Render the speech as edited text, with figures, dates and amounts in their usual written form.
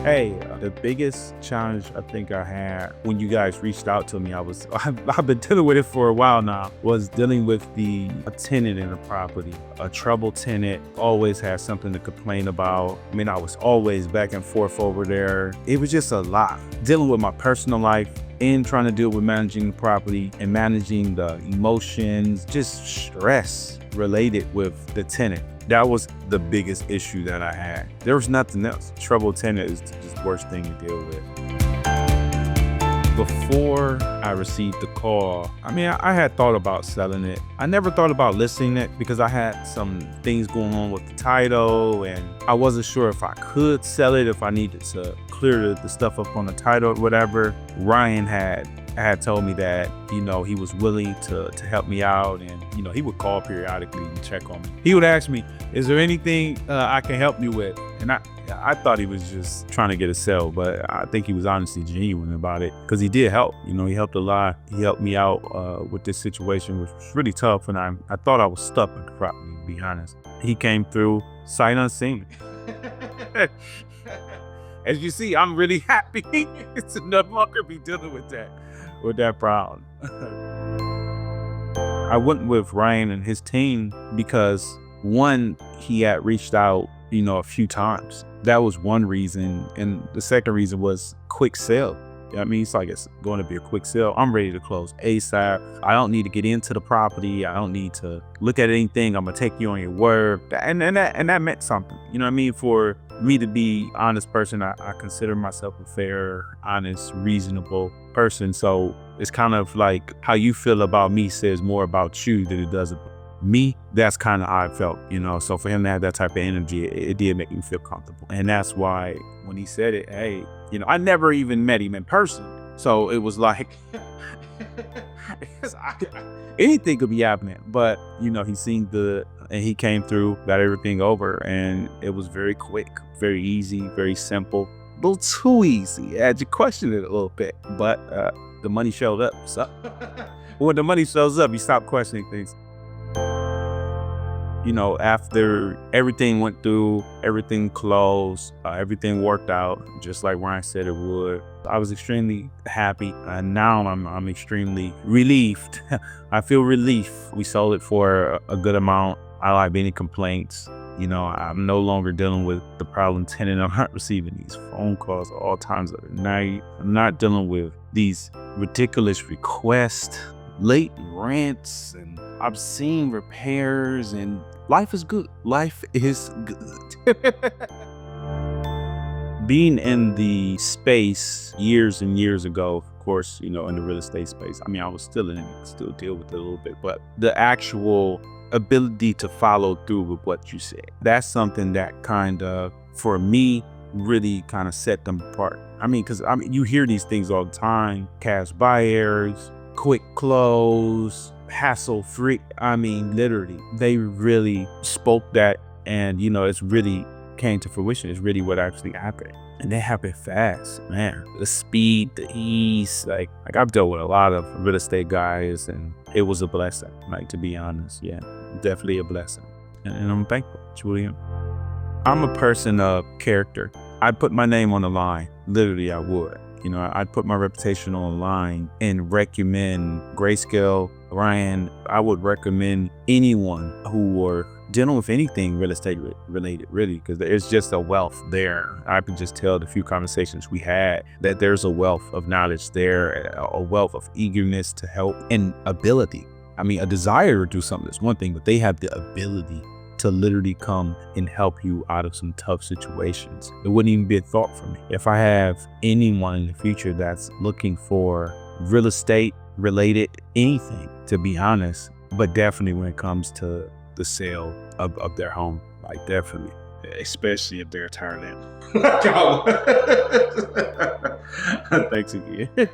Hey, the biggest challenge I think I had when you guys reached out to me, I've been dealing with it for a while now, was dealing with a tenant in the property. A troubled tenant always has something to complain about. I mean, I was always back and forth over there. It was just a lot. Dealing with my personal life and trying to deal with managing the property and managing the emotions, just stress related with the tenant. That was the biggest issue that I had. There was nothing else. Troubled tenant is just the worst thing to deal with. Before I received the call, I had thought about selling it. I never thought about listing it because I had some things going on with the title and I wasn't sure if I could sell it, if I needed to clear the stuff up on the title or whatever. Ryan had told me that, he was willing to help me out, and, he would call periodically and check on me. He would ask me, is there anything I can help you with? And I thought he was just trying to get a sale, but I think he was honestly genuine about it because he did help. He helped a lot. He helped me out with this situation, which was really tough, and I thought I was stuck with the property, to be honest. He came through sight unseen. As you see, I'm really happy to no longer be dealing with that problem. I went with Ryan and his team because, one, he had reached out, a few times. That was one reason. And the second reason was quick sale. It's like it's going to be a quick sale. I'm ready to close ASAP. I don't need to get into the property. I don't need to look at anything. I'm going to take you on your word. And that meant something. For me to be honest person, I consider myself a fair, honest, reasonable person. So it's kind of like how you feel about me says more about you than it does about me. That's kind of how I felt, So for him to have that type of energy, it did make me feel comfortable. And that's why when he said it, hey, I never even met him in person. So it was like, anything could be happening. But, he seemed good and he came through, got everything over. And it was very quick, very easy, very simple. A little too easy. I had to question it a little bit, but the money showed up. So when the money shows up, you stop questioning things. After everything went through, everything closed, everything worked out, just like Ryan said it would. I was extremely happy, and now I'm extremely relieved. I feel relief. We sold it for a good amount. I don't have any complaints. I'm no longer dealing with the problem tenant. I'm not receiving these phone calls all times of the night. I'm not dealing with these ridiculous requests, late rents, and obscene repairs, and life is good. Life is good. Being in the space years and years ago, of course, in the real estate space, I was still in it, still deal with it a little bit, but the actual ability to follow through with what you said, that's something that kind of, for me, really kind of set them apart. Because you hear these things all the time: cash buyers, quick close, hassle-free. Literally, they really spoke that, and it's really came to fruition. It's really what actually happened, and they happened fast, man. The speed, the ease, like I've dealt with a lot of real estate guys, and it was a blessing. To be honest, yeah, definitely a blessing, and I'm thankful, Julian. I'm a person of character. I'd put my name on the line. Literally, I would. I'd put my reputation on the line and recommend Grayscale, Ryan. I would recommend anyone who were dealing with anything real estate related, really, because there's just a wealth there. I could just tell the few conversations we had that there's a wealth of knowledge there, a wealth of eagerness to help and ability. A desire to do something is one thing, but they have the ability to literally come and help you out of some tough situations. It wouldn't even be a thought for me. If I have anyone in the future that's looking for real estate related anything, to be honest, but definitely when it comes to the sale of their home, definitely, especially if they're tired now. Thanks again.